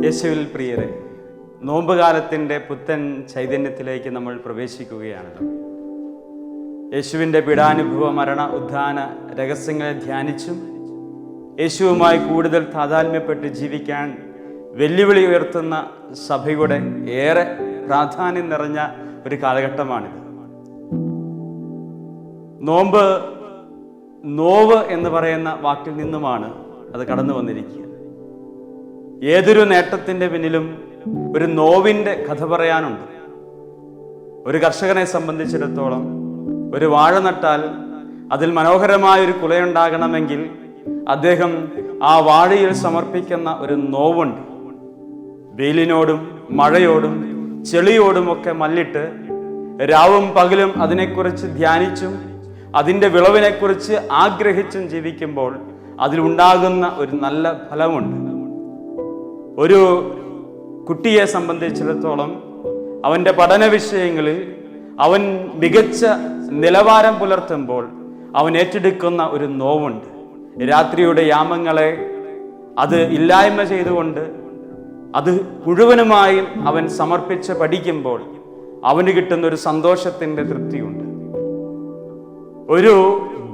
യേശുവിൽ പ്രിയരെ, നോമ്പുകാലത്തിൻ്റെ പുത്തൻ ചൈതന്യത്തിലേക്ക് നമ്മൾ പ്രവേശിക്കുകയാണല്ലോ. യേശുവിൻ്റെ പീഡാനുഭവ, മരണ, ഉദ്ധാന രഹസ്യങ്ങളെ ധ്യാനിച്ചും യേശുവുമായി കൂടുതൽ താതാത്മ്യപ്പെട്ട് ജീവിക്കാൻ വെല്ലുവിളി ഉയർത്തുന്ന സഭയുടെ ഏറെ പ്രാധാന്യം നിറഞ്ഞ ഒരു കാലഘട്ടമാണിത്. നോവ് എന്ന് പറയുന്ന വാക്കിൽ നിന്നുമാണ് അത് കടന്നു വന്നിരിക്കുക. ഏതൊരു നേട്ടത്തിൻ്റെ പിന്നിലും ഒരു നോവിൻ്റെ കഥ പറയാനുണ്ട്. ഒരു കർഷകനെ സംബന്ധിച്ചിടത്തോളം ഒരു വാഴ നട്ടാൽ അതിൽ മനോഹരമായൊരു കുലയുണ്ടാകണമെങ്കിൽ അദ്ദേഹം ആ വാഴയിൽ സമർപ്പിക്കുന്ന ഒരു നോവുണ്ട്. വെയിലിനോടും മഴയോടും ചെളിയോടുമൊക്കെ മല്ലിട്ട് രാവും പകലും അതിനെക്കുറിച്ച് ധ്യാനിച്ചും അതിൻ്റെ വിളവിനെക്കുറിച്ച് ആഗ്രഹിച്ചും ജീവിക്കുമ്പോൾ അതിലുണ്ടാകുന്ന ഒരു നല്ല ഫലമുണ്ട്. ഒരു കുട്ടിയെ സംബന്ധിച്ചിടത്തോളം അവൻ്റെ പഠന വിഷയങ്ങളിൽ അവൻ മികച്ച നിലവാരം പുലർത്തുമ്പോൾ അവൻ ഏറ്റെടുക്കുന്ന ഒരു നോവുണ്ട്. രാത്രിയുടെ യാമങ്ങളെ അത് ഇല്ലായ്മ ചെയ്തുകൊണ്ട് അത് മുഴുവനുമായും അവൻ സമർപ്പിച്ച് പഠിക്കുമ്പോൾ അവന് കിട്ടുന്ന ഒരു സന്തോഷത്തിൻ്റെ തൃപ്തിയുണ്ട്. ഒരു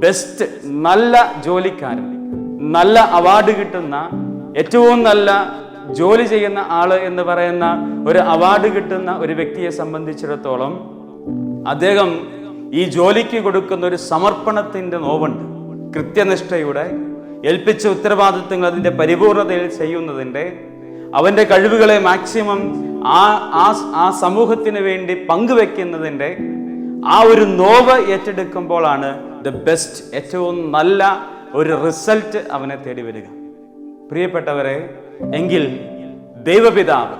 ബെസ്റ്റ് നല്ല ജോലിക്കാരൻ, നല്ല അവാർഡ് കിട്ടുന്ന, ഏറ്റവും നല്ല ജോലി ചെയ്യുന്ന ആള് എന്ന് പറയുന്ന ഒരു അവാർഡ് കിട്ടുന്ന ഒരു വ്യക്തിയെ സംബന്ധിച്ചിടത്തോളം അദ്ദേഹം ഈ ജോലിക്ക് കൊടുക്കുന്ന ഒരു സമർപ്പണത്തിന്റെ നോവുണ്ട്. കൃത്യനിഷ്ഠയുടെ ഏൽപ്പിച്ച ഉത്തരവാദിത്വങ്ങൾ അതിന്റെ പരിപൂർണതയിൽ ചെയ്യുന്നതിൻ്റെ, അവന്റെ കഴിവുകളെ മാക്സിമം ആ സമൂഹത്തിന് വേണ്ടി പങ്കുവെക്കുന്നതിൻ്റെ ആ ഒരു നോവ് ഏറ്റെടുക്കുമ്പോഴാണ് ദ ബെസ്റ്റ്, ഏറ്റവും നല്ല ഒരു റിസൾട്ട് അവനെ തേടി വരിക. പ്രിയപ്പെട്ടവരെ, എങ്കിൽ ദൈവപിതാവ്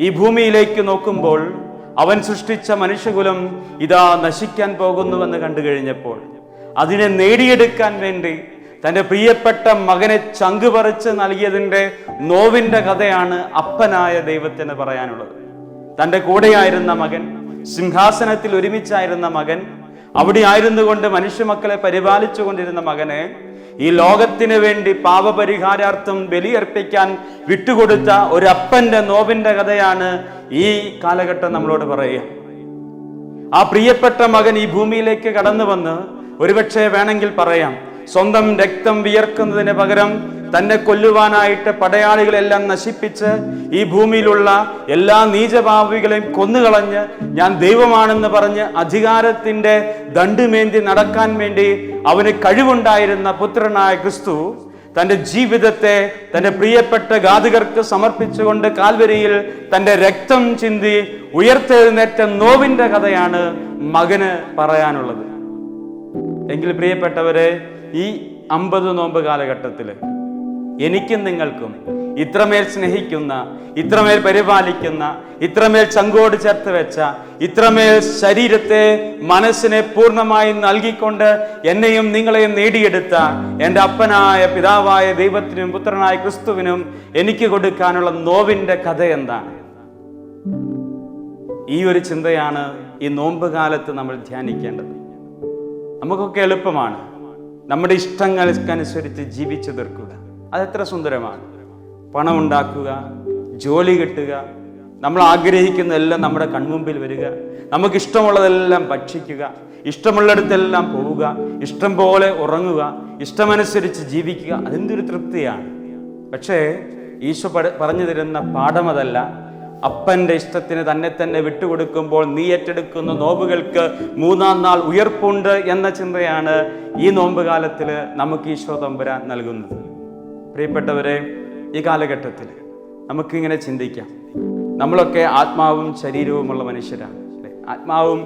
ഈ ഭൂമിയിലേക്ക് നോക്കുമ്പോൾ അവൻ സൃഷ്ടിച്ച മനുഷ്യകുലം ഇതാ നശിക്കാൻ പോകുന്നുവെന്ന് കണ്ടു കഴിഞ്ഞപ്പോൾ അതിനെ നേടിയെടുക്കാൻ വേണ്ടി തൻ്റെ പ്രിയപ്പെട്ട മകനെ ചങ്കുപറിച്ച് നൽകിയതിൻ്റെ നോവിൻ്റെ കഥയാണ് അപ്പനായ ദൈവത്തിന് പറയാനുള്ളത്. തൻ്റെ കൂടെയായിരുന്ന മകൻ, സിംഹാസനത്തിൽ ഒരുമിച്ചായിരുന്ന മകൻ, അവിടെ ആയിരുന്നു കൊണ്ട് മനുഷ്യമക്കളെ പരിപാലിച്ചു കൊണ്ടിരുന്ന മകനെ ഈ ലോകത്തിന് വേണ്ടി പാപപരിഹാരാർത്ഥം ബലിയർപ്പിക്കാൻ വിട്ടുകൊടുത്ത ഒരു അപ്പന്റെ നോവിന്റെ കഥയാണ് ഈ കാലഘട്ടം നമ്മളോട് പറയുക. ആ പ്രിയപ്പെട്ട മകൻ ഈ ഭൂമിയിലേക്ക് കടന്നു വന്ന് ഒരുപക്ഷെ വേണമെങ്കിൽ പറയാം, സ്വന്തം രക്തം വിയർക്കുന്നതിന് പകരം തന്നെ കൊല്ലുവാനായിട്ട് പടയാളികളെല്ലാം നശിപ്പിച്ച് ഈ ഭൂമിയിലുള്ള എല്ലാ നീചഭാവികളെയും കൊന്നുകളഞ്ഞ് ഞാൻ ദൈവമാണെന്ന് പറഞ്ഞ് അധികാരത്തിന്റെ ദണ്ഡുമേന്തി നടക്കാൻ വേണ്ടി അവന് കഴിവുണ്ടായിരുന്ന പുത്രനായ ക്രിസ്തു തൻ്റെ ജീവിതത്തെ തൻ്റെ പ്രിയപ്പെട്ട ഘാതകർക്ക് സമർപ്പിച്ചുകൊണ്ട് കാൽവരിയിൽ തൻ്റെ രക്തം ചിന്തി ഉയർത്തെഴുന്നേറ്റ നോവിന്റെ കഥയാണ് മകന് പറയാനുള്ളത്. എങ്കിൽ പ്രിയപ്പെട്ടവരെ, ഈ 50 നോമ്പ് കാലഘട്ടത്തിൽ എനിക്കും നിങ്ങൾക്കും ഇത്രമേൽ സ്നേഹിക്കുന്ന, ഇത്രമേൽ പരിപാലിക്കുന്ന, ഇത്രമേൽ ചങ്കോട് ചേർത്ത് വെച്ച, ഇത്രമേൽ ശരീരത്തെ മനസ്സിനെ പൂർണ്ണമായി നൽകിക്കൊണ്ട് എന്നെയും നിങ്ങളെയും നേടിയെടുത്ത എൻ്റെ അപ്പനായ പിതാവായ ദൈവത്തിനും പുത്രനായ ക്രിസ്തുവിനും എനിക്ക് കൊടുക്കാനുള്ള നോവിൻ്റെ കഥ എന്താണ്? ഈ ഒരു ചിന്തയാണ് ഈ നോമ്പ് കാലത്ത് നമ്മൾ ധ്യാനിക്കേണ്ടത്. നമുക്കൊക്കെ എളുപ്പമാണ് നമ്മുടെ ഇഷ്ടങ്ങൾക്കനുസരിച്ച് ജീവിച്ചു തീർക്കുക. അതെത്ര സുന്ദരമാണ്. പണം ഉണ്ടാക്കുക, ജോലി കിട്ടുക, നമ്മൾ ആഗ്രഹിക്കുന്നതെല്ലാം നമ്മുടെ കൺമുമ്പിൽ വരിക, നമുക്കിഷ്ടമുള്ളതെല്ലാം ഭക്ഷിക്കുക, ഇഷ്ടമുള്ളിടത്തെല്ലാം പോവുക, ഇഷ്ടം പോലെ ഉറങ്ങുക, ഇഷ്ടമനുസരിച്ച് ജീവിക്കുക. അതെന്തൊരു തൃപ്തിയാണ്. പക്ഷേ ഈശോ പറഞ്ഞു തരുന്ന പാഠം അതല്ല. അപ്പന്റെ ഇഷ്ടത്തിന് തന്നെ വിട്ടുകൊടുക്കുമ്പോൾ നീ ഏറ്റെടുക്കുന്ന നോമ്പുകൾക്ക് 3-ാം നാൾ ഉയർപ്പുണ്ട് എന്ന ചിന്തയാണ് ഈ നോമ്പ് കാലത്തിൽ നമുക്ക് ഈശോ തമ്പുരാൻ നൽകുന്നത്. പ്രിയപ്പെട്ടവരെ, ഈ കാലഘട്ടത്തിൽ നമുക്കിങ്ങനെ ചിന്തിക്കാം. നമ്മളൊക്കെ ആത്മാവും ശരീരവുമുള്ള മനുഷ്യരാണ്, അല്ലേ? ആത്മാവും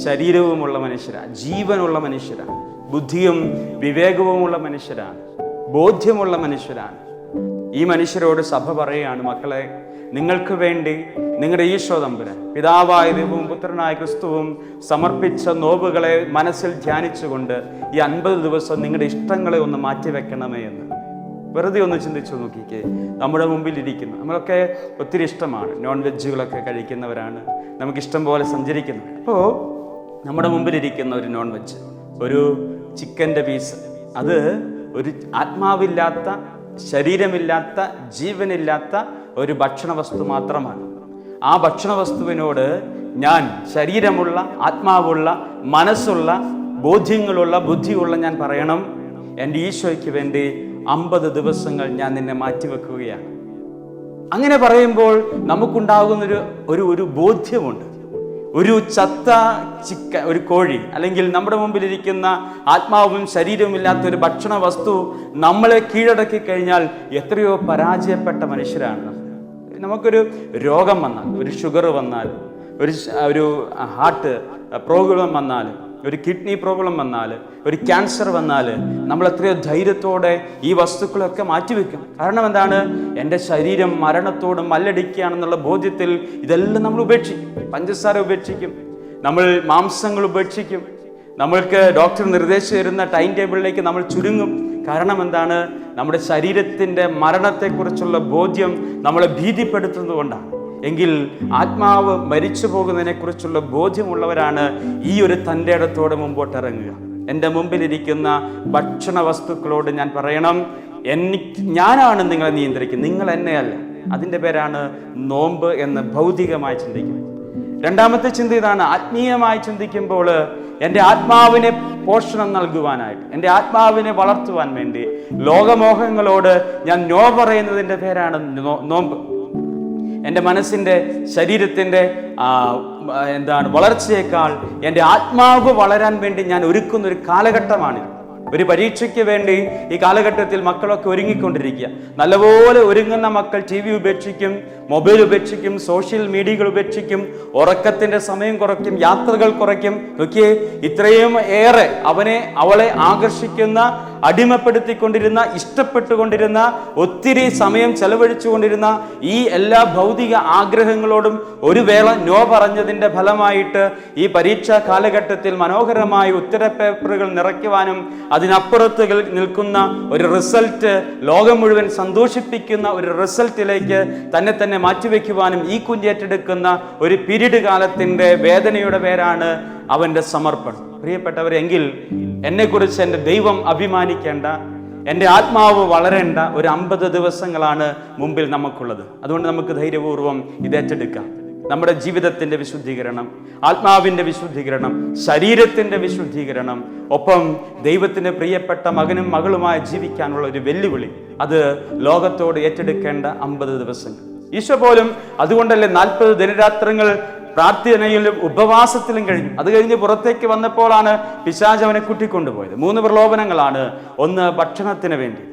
ശരീരവുമുള്ള മനുഷ്യരാണ്, ജീവനുള്ള മനുഷ്യരാണ്, ബുദ്ധിയും വിവേകവുമുള്ള മനുഷ്യരാണ്, ബോധ്യമുള്ള മനുഷ്യരാണ്. ഈ മനുഷ്യരോട് സഭ പറയുകയാണ്, മക്കളെ, നിങ്ങൾക്ക് വേണ്ടി നിങ്ങളുടെ ഈശോ തമ്പുരാൻ പിതാവായ ദൈവവും പുത്രനായ ക്രിസ്തുവും സമർപ്പിച്ച നോവുകളെ മനസ്സിൽ ധ്യാനിച്ചുകൊണ്ട് ഈ 50 ദിവസം നിങ്ങളുടെ ഇഷ്ടങ്ങളെ ഒന്ന് മാറ്റിവെക്കണമേ എന്ന് വെറുതെ ഒന്ന് ചിന്തിച്ചു നോക്കിക്കേ. നമ്മുടെ മുമ്പിൽ ഇരിക്കുന്ന, നമ്മളൊക്കെ ഒത്തിരി ഇഷ്ടമാണ്, നോൺ വെജുകളൊക്കെ കഴിക്കുന്നവരാണ്, നമുക്കിഷ്ടം പോലെ സഞ്ചരിക്കുന്നവർ. അപ്പോൾ നമ്മുടെ മുമ്പിലിരിക്കുന്ന ഒരു നോൺ വെജ്, ഒരു ചിക്കൻ്റെ പീസ്, അത് ഒരു ആത്മാവില്ലാത്ത, ശരീരമില്ലാത്ത, ജീവനില്ലാത്ത ഒരു ഭക്ഷണ വസ്തു മാത്രമാണ്. ആ ഭക്ഷണ വസ്തുവിനോട് ഞാൻ ശരീരമുള്ള, ആത്മാവുള്ള, മനസ്സുള്ള, ബോധ്യങ്ങളുള്ള, ബുദ്ധിയുള്ള ഞാൻ പറയണം, എൻ്റെ ഈശോയ്ക്ക് വേണ്ടി 50 ദിവസങ്ങൾ ഞാൻ നിന്നെ മാറ്റിവെക്കുകയാണ്. അങ്ങനെ പറയുമ്പോൾ നമുക്കുണ്ടാകുന്നൊരു ഒരു ബോധ്യമുണ്ട്. ഒരു ചത്ത ഒരു കോഴി, അല്ലെങ്കിൽ നമ്മുടെ മുമ്പിലിരിക്കുന്ന ആത്മാവും ശരീരവും ഇല്ലാത്ത ഒരു ഭക്ഷണ വസ്തു നമ്മളെ കീഴടക്കി കഴിഞ്ഞാൽ എത്രയോ പരാജയപ്പെട്ട മനുഷ്യരാണ്. നമുക്കൊരു രോഗം വന്നാൽ, ഒരു ഷുഗർ വന്നാൽ, ഒരു ഹാർട്ട് പ്രോബ്ലം വന്നാൽ, ഒരു കിഡ്നി പ്രോബ്ലം വന്നാൽ, ഒരു ക്യാൻസർ വന്നാൽ നമ്മൾ എത്രയോ ധൈര്യത്തോടെ ഈ വസ്തുക്കളൊക്കെ മാറ്റിവെക്കും. കാരണം എന്താണ്? എൻ്റെ ശരീരം മരണത്തോട് മല്ലടിക്കുകയാണെന്നുള്ള ബോധ്യത്തിൽ ഇതെല്ലാം നമ്മൾ ഉപേക്ഷിക്കും. പഞ്ചസാര ഉപേക്ഷിക്കും, നമ്മൾ മാംസങ്ങൾ ഉപേക്ഷിക്കും, നമ്മൾക്ക് ഡോക്ടർ നിർദ്ദേശിച്ചു തരുന്ന ടൈം ടേബിളിലേക്ക് നമ്മൾ ചുരുങ്ങും. കാരണം എന്താണ്? നമ്മുടെ ശരീരത്തിൻ്റെ മരണത്തെക്കുറിച്ചുള്ള ബോധ്യം നമ്മളെ ഭീതിപ്പെടുത്തുന്നത് കൊണ്ടാണ്. എങ്കിൽ ആത്മാവ് മരിച്ചു പോകുന്നതിനെ കുറിച്ചുള്ള ബോധ്യമുള്ളവരാണ് ഈ ഒരു തൻ്റെ ഇടത്തോടെ മുമ്പോട്ടിറങ്ങുക. എൻ്റെ മുമ്പിലിരിക്കുന്ന ഭക്ഷണ വസ്തുക്കളോട് ഞാൻ പറയണം, ഞാനാണ് നിങ്ങളെ നിയന്ത്രിക്കുന്നത്, നിങ്ങൾ എന്നെയല്ല. അതിൻ്റെ പേരാണ് നോമ്പ് എന്ന് ഭൗതികമായി ചിന്തിക്കും. രണ്ടാമത്തെ ചിന്ത ഇതാണ്. ആത്മീയമായി ചിന്തിക്കുമ്പോൾ എൻ്റെ ആത്മാവിനെ പോഷണം നൽകുവാനായിട്ട്, എൻ്റെ ആത്മാവിനെ വളർത്തുവാൻ വേണ്ടി ലോകമോഹങ്ങളോട് ഞാൻ നോ പറയുന്നതിൻ്റെ പേരാണ് നോമ്പ്. എൻ്റെ മനസ്സിൻ്റെ, ശരീരത്തിൻ്റെ വളർച്ചയേക്കാൾ എൻ്റെ ആത്മാവ് വളരാൻ വേണ്ടി ഞാൻ ഒരുക്കുന്നൊരു കാലഘട്ടമാണിത്. ഒരു പരീക്ഷയ്ക്ക് വേണ്ടി ഈ കാലഘട്ടത്തിൽ മക്കളൊക്കെ ഒരുങ്ങിക്കൊണ്ടിരിക്കുക. നല്ലപോലെ ഒരുങ്ങുന്ന മക്കൾ ടി വി ഉപേക്ഷിക്കും, മൊബൈൽ ഉപേക്ഷിക്കും, സോഷ്യൽ മീഡിയകൾ ഉപേക്ഷിക്കും, ഉറക്കത്തിൻ്റെ സമയം കുറയ്ക്കും, യാത്രകൾ കുറയ്ക്കും. നോക്കിയേ, ഇത്രയും ഏറെ അവളെ ആകർഷിക്കുന്ന, അടിമപ്പെടുത്തിക്കൊണ്ടിരുന്ന, ഇഷ്ടപ്പെട്ടുകൊണ്ടിരുന്ന, ഒത്തിരി സമയം ചെലവഴിച്ചുകൊണ്ടിരുന്ന ഈ എല്ലാ ഭൗതിക ആഗ്രഹങ്ങളോടും ഒരു വേള നോ പറഞ്ഞതിൻ്റെ ഫലമായിട്ട് ഈ പരീക്ഷാ കാലഘട്ടത്തിൽ മനോഹരമായ ഉത്തരപേപ്പറുകൾ നിറയ്ക്കുവാനും അതിനപ്പുറത്ത് നിൽക്കുന്ന ഒരു റിസൾട്ട്, ലോകം മുഴുവൻ സന്തോഷിപ്പിക്കുന്ന ഒരു റിസൾട്ടിലേക്ക് തന്നെ മാറ്റിവെക്കുവാനും ഈ കുഞ്ഞേറ്റെടുക്കുന്ന ഒരു പീരീഡ് കാലത്തിൻ്റെ വേദനയുടെ പേരാണ് അവൻ്റെ സമർപ്പണം. പ്രിയപ്പെട്ടവരെങ്കിൽ എന്നെക്കുറിച്ച് എൻ്റെ ദൈവം അഭിമാനിക്കേണ്ട, എൻ്റെ ആത്മാവ് വളരേണ്ട ഒരു 50 ദിവസങ്ങളാണ് മുമ്പിൽ നമുക്കുള്ളത്. അതുകൊണ്ട് നമുക്ക് ധൈര്യപൂർവ്വം ഇത് ഏറ്റെടുക്കാം. നമ്മുടെ ജീവിതത്തിൻ്റെ വിശുദ്ധീകരണം, ആത്മാവിൻ്റെ വിശുദ്ധീകരണം, ശരീരത്തിൻ്റെ വിശുദ്ധീകരണം, ഒപ്പം ദൈവത്തിന് പ്രിയപ്പെട്ട മകനും മകളുമായി ജീവിക്കാനുള്ള ഒരു വെല്ലുവിളി, അത് ലോകത്തോട് ഏറ്റെടുക്കേണ്ട 50 ദിവസങ്ങൾ. ഈശോ പോലും അതുകൊണ്ടല്ലേ 40 ദിനരാത്രങ്ങൾ പ്രാർത്ഥനയിലും ഉപവാസത്തിലും കഴിഞ്ഞു. അത് കഴിഞ്ഞ് പുറത്തേക്ക് വന്നപ്പോഴാണ് പിശാച് അവനെ കൂട്ടിക്കൊണ്ടുപോയത്. 3 പ്രലോഭനങ്ങളാണ്. ഒന്ന്, ഭക്ഷണത്തിന് വേണ്ടിയിട്ട്,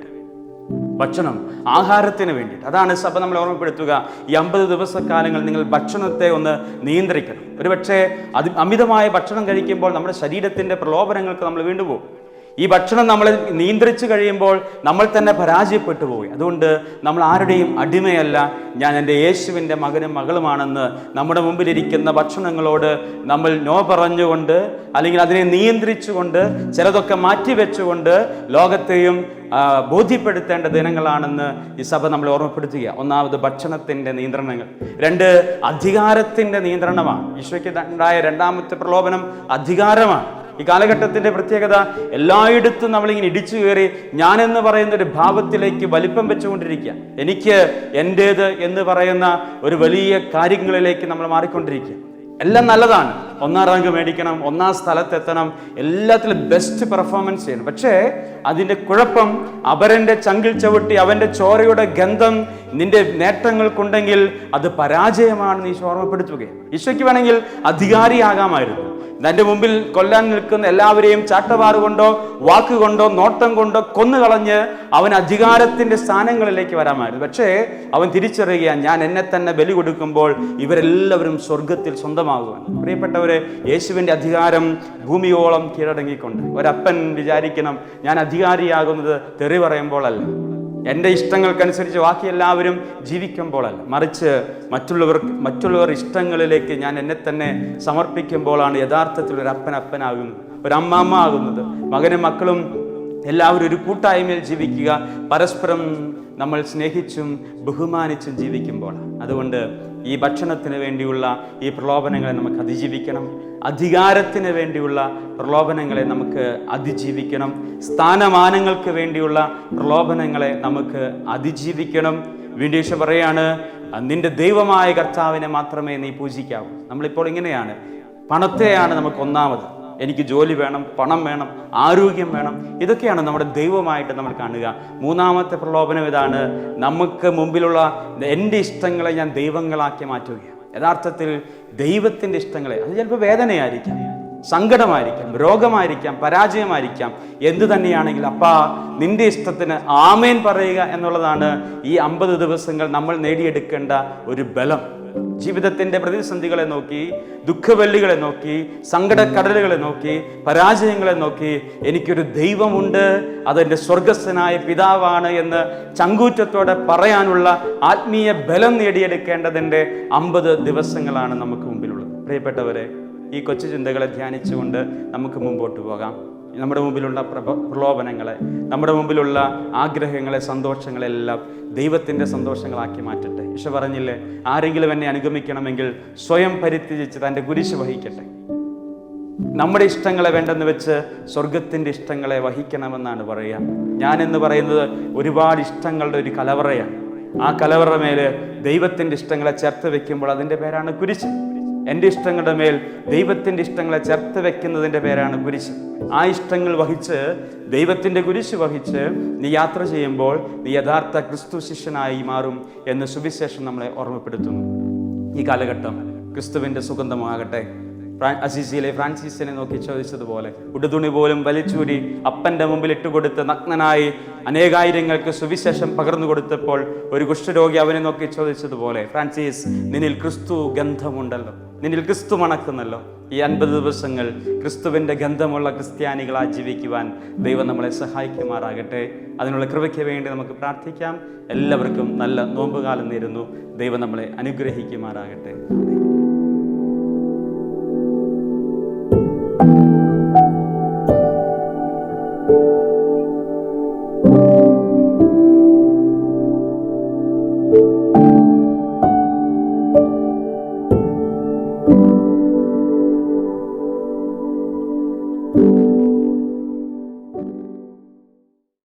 ഭക്ഷണം, ആഹാരത്തിന് വേണ്ടിയിട്ട്. അതാണ് സഭ നമ്മളെ ഓർമ്മപ്പെടുത്തുക. ഈ 50 ദിവസക്കാലങ്ങൾ നിങ്ങൾ ഭക്ഷണത്തെ ഒന്ന് നിയന്ത്രിക്കണം. ഒരുപക്ഷെ അമിതമായ ഭക്ഷണം കഴിക്കുമ്പോൾ നമ്മുടെ ശരീരത്തിൻ്റെ പ്രലോഭനങ്ങൾക്ക് നമ്മൾ വീണ്ടുപോകും. ഈ ഭക്ഷണം നമ്മളെ നിയന്ത്രിച്ചു കഴിയുമ്പോൾ നമ്മൾ തന്നെ പരാജയപ്പെട്ടു പോയി. അതുകൊണ്ട് നമ്മൾ ആരുടെയും അടിമയല്ല. ഞാൻ എൻ്റെ യേശുവിൻ്റെ മകനും മകളുമാണെന്ന് നമ്മുടെ മുമ്പിലിരിക്കുന്ന ഭക്ഷണങ്ങളോട് നമ്മൾ നോ പറഞ്ഞുകൊണ്ട്, അല്ലെങ്കിൽ അതിനെ നിയന്ത്രിച്ചുകൊണ്ട്, ചിലതൊക്കെ മാറ്റിവെച്ചുകൊണ്ട് ലോകത്തെയും ബോധ്യപ്പെടുത്തേണ്ട ദിനങ്ങളാണെന്ന് ഈ സഭ നമ്മളെ ഓർമ്മപ്പെടുത്തുക. ഒന്നാമത് ഭക്ഷണത്തിൻ്റെ നിയന്ത്രണങ്ങൾ. 2, അധികാരത്തിൻ്റെ നിയന്ത്രണമാണ്. ഈശോയ്ക്ക് ഉണ്ടായ രണ്ടാമത്തെ പ്രലോഭനം അധികാരമാണ്. ഈ കാലഘട്ടത്തിൻ്റെ പ്രത്യേകത, എല്ലായിടത്തും നമ്മളിങ്ങനെ ഇടിച്ചു കയറി ഞാനെന്ന് പറയുന്ന ഒരു ഭാവത്തിലേക്ക് വലിപ്പം വെച്ചുകൊണ്ടിരിക്കുക. എനിക്ക്, എൻ്റേത് എന്ന് പറയുന്ന ഒരു വലിയ കാര്യങ്ങളിലേക്ക് നമ്മൾ മാറിക്കൊണ്ടിരിക്കുക. എല്ലാം നല്ലതാണ്. 1ാം റാങ്ക് മേടിക്കണം, 1ാം സ്ഥലത്തെത്തണം, എല്ലാത്തിലും ബെസ്റ്റ് പെർഫോമൻസ് ചെയ്യണം. പക്ഷേ അതിൻ്റെ കുഴപ്പം, അപരൻ്റെ ചങ്കിൽ ചവിട്ടി അവൻ്റെ ചോരയുടെ ഗന്ധം നിന്റെ നേട്ടങ്ങൾക്കുണ്ടെങ്കിൽ അത് പരാജയമാണെന്ന് ഈശോ ഓർമ്മപ്പെടുത്തുകയാണ്. ഈശോയ്ക്ക് വേണമെങ്കിൽ അധികാരിയാകാമായിരുന്നു. തൻ്റെ മുമ്പിൽ കൊല്ലാൻ നിൽക്കുന്ന എല്ലാവരെയും ചാട്ടവാറുകൊണ്ടോ വാക്കുകൊണ്ടോ നോട്ടം കൊണ്ടോ കൊന്നുകളഞ്ഞ് അവൻ അധികാരത്തിൻ്റെ സ്ഥാനങ്ങളിലേക്ക് വരാമായിരുന്നു. പക്ഷേ അവൻ തിരിച്ചറിയുക, ഞാൻ എന്നെ തന്നെ ബലി കൊടുക്കുമ്പോൾ ഇവരെല്ലാവരും സ്വർഗത്തിൽ സ്വന്തമാകുവാൻ. പ്രിയപ്പെട്ടവരെ, യേശുവിൻ്റെ അധികാരം ഭൂമിയോളം കീഴടങ്ങിക്കൊണ്ട് ഒരപ്പൻ വിചാരിക്കണം, ഞാൻ അധികാരിയാകുന്നത് തെറി പറയുമ്പോഴല്ല, എൻ്റെ ഇഷ്ടങ്ങൾക്കനുസരിച്ച് ബാക്കി എല്ലാവരും ജീവിക്കുമ്പോഴല്ല, മറിച്ച് മറ്റുള്ളവർ ഇഷ്ടങ്ങളിലേക്ക് ഞാൻ എന്നെ തന്നെ സമർപ്പിക്കുമ്പോഴാണ് യഥാർത്ഥത്തിൽ ഒരു അപ്പനാകുന്നത്, ഒരു അമ്മ ആകുന്നത്. മകനും മക്കളും എല്ലാവരും ഒരു കൂട്ടായ്മയിൽ ജീവിക്കുക, പരസ്പരം നമ്മൾ സ്നേഹിച്ചും ബഹുമാനിച്ചും ജീവിക്കുമ്പോൾ. അതുകൊണ്ട് ഈ ഭക്ഷണത്തിന് വേണ്ടിയുള്ള ഈ പ്രലോഭനങ്ങളെ നമുക്ക് അതിജീവിക്കണം. അധികാരത്തിന് വേണ്ടിയുള്ള പ്രലോഭനങ്ങളെ നമുക്ക് അതിജീവിക്കണം. സ്ഥാനമാനങ്ങൾക്ക് വേണ്ടിയുള്ള പ്രലോഭനങ്ങളെ നമുക്ക് അതിജീവിക്കണം. വീണ്ടും ഈശോ പറയാണ്, നിന്റെ ദൈവമായ കർത്താവിനെ മാത്രമേ നീ പൂജിക്കാവൂ. നമ്മളിപ്പോൾ ഇങ്ങനെയാണ്, പണത്തെയാണ് നമുക്ക് ഒന്നാമത്. എനിക്ക് ജോലി വേണം, പണം വേണം, ആരോഗ്യം വേണം, ഇതൊക്കെയാണ് നമ്മുടെ ദൈവമായിട്ട് നമ്മൾ കാണുക. മൂന്നാമത്തെ പ്രലോഭനം ഇതാണ്, നമുക്ക് മുമ്പിലുള്ള എൻ്റെ ഇഷ്ടങ്ങളെ ഞാൻ ദൈവങ്ങളാക്കി മാറ്റുകയാണ്. യഥാർത്ഥത്തിൽ ദൈവത്തിൻ്റെ ഇഷ്ടങ്ങളെ, അത് ചിലപ്പോൾ വേദനയായിരിക്കാം, സങ്കടമായിരിക്കാം, രോഗമായിരിക്കാം, പരാജയമായിരിക്കാം, എന്തു തന്നെയാണെങ്കിൽ അപ്പാ നിന്റെ ഇഷ്ടത്തിന് ആമേൻ പറയുക എന്നുള്ളതാണ് ഈ 50 ദിവസങ്ങൾ നമ്മൾ നേടിയെടുക്കേണ്ട ഒരു ബലം. ജീവിതത്തിൻ്റെ പ്രതിസന്ധികളെ നോക്കി, ദുഃഖവെള്ളികളെ നോക്കി, സങ്കടക്കടലുകളെ നോക്കി, പരാജയങ്ങളെ നോക്കി എനിക്കൊരു ദൈവമുണ്ട്, അതെൻ്റെ സ്വർഗസ്ഥനായ പിതാവാണ് എന്ന് ചങ്കൂറ്റത്തോടെ പറയാനുള്ള ആത്മീയ ബലം നേടിയെടുക്കേണ്ടതിൻ്റെ 50 ദിവസങ്ങളാണ് നമുക്ക് മുമ്പിലുള്ളത്. പ്രിയപ്പെട്ടവരെ, ഈ കൊച്ചു ചിന്തകളെ ധ്യാനിച്ചുകൊണ്ട് നമുക്ക് മുമ്പോട്ട് പോകാം. നമ്മുടെ മുമ്പിലുള്ള പ്രലോഭനങ്ങളെ, നമ്മുടെ മുമ്പിലുള്ള ആഗ്രഹങ്ങളെ, സന്തോഷങ്ങളെല്ലാം ദൈവത്തിൻ്റെ സന്തോഷങ്ങളാക്കി മാറ്റട്ടെ. ഈശോ പറഞ്ഞില്ലേ, ആരെങ്കിലും എന്നെ അനുഗമിക്കണമെങ്കിൽ സ്വയം പരിത്യജിച്ച് തൻ്റെ കുരിശ് വഹിക്കട്ടെ. നമ്മുടെ ഇഷ്ടങ്ങളെ വേണ്ടെന്ന് വെച്ച് സ്വർഗത്തിൻ്റെ ഇഷ്ടങ്ങളെ വഹിക്കണമെന്നാണ് പറയുക. ഞാനെന്ന് പറയുന്നത് ഒരുപാട് ഇഷ്ടങ്ങളുടെ ഒരു കലവറയാണ്. ആ കലവറ മേല് ദൈവത്തിൻ്റെ ഇഷ്ടങ്ങളെ ചേർത്ത് വെക്കുമ്പോൾ അതിൻ്റെ പേരാണ് കുരിശ്. എൻ്റെ ഇഷ്ടങ്ങളുടെ മേൽ ദൈവത്തിൻ്റെ ഇഷ്ടങ്ങളെ ചേർത്ത് വെക്കുന്നതിൻ്റെ പേരാണ് കുരിശ്. ആ ഇഷ്ടങ്ങൾ വഹിച്ച്, ദൈവത്തിൻ്റെ കുരിശ് വഹിച്ച് നീ യാത്ര ചെയ്യുമ്പോൾ നീ യഥാർത്ഥ ക്രിസ്തു ശിഷ്യനായി മാറും എന്ന് സുവിശേഷം നമ്മളെ ഓർമ്മപ്പെടുത്തുന്നു. ഈ കാലഘട്ടം ക്രിസ്തുവിൻ്റെ സുഗന്ധമാകട്ടെ. അസീസിയിലെ ഫ്രാൻസിസിനെ നോക്കി ചോദിച്ചതുപോലെ, ഉടുതുണി പോലും വലിച്ചൂരി അപ്പൻ്റെ മുമ്പിൽ ഇട്ടുകൊടുത്ത് നഗ്നനായി അനേകായിരങ്ങൾക്ക് സുവിശേഷം പകർന്നു കൊടുത്തപ്പോൾ ഒരു കുഷ്ഠരോഗി അവനെ നോക്കി ചോദിച്ചതുപോലെ, ഫ്രാൻസിസ്, നിന്നിൽ ക്രിസ്തു ഗന്ധമുണ്ടല്ലോ, നിന്നിൽ ക്രിസ്തു മണക്കുന്നല്ലോ. ഈ 50 ദിവസങ്ങൾ ക്രിസ്തുവിൻ്റെ ഗന്ധമുള്ള ക്രിസ്ത്യാനികളായി ജീവിക്കുവാൻ ദൈവം നമ്മളെ സഹായിക്കുമാറാകട്ടെ. അതിനുള്ള കൃപയ്ക്ക് വേണ്ടി നമുക്ക് പ്രാർത്ഥിക്കാം. എല്ലാവർക്കും നല്ല നോമ്പുകാലം നേരുന്നു. ദൈവം നമ്മളെ അനുഗ്രഹിക്കുമാറാകട്ടെ.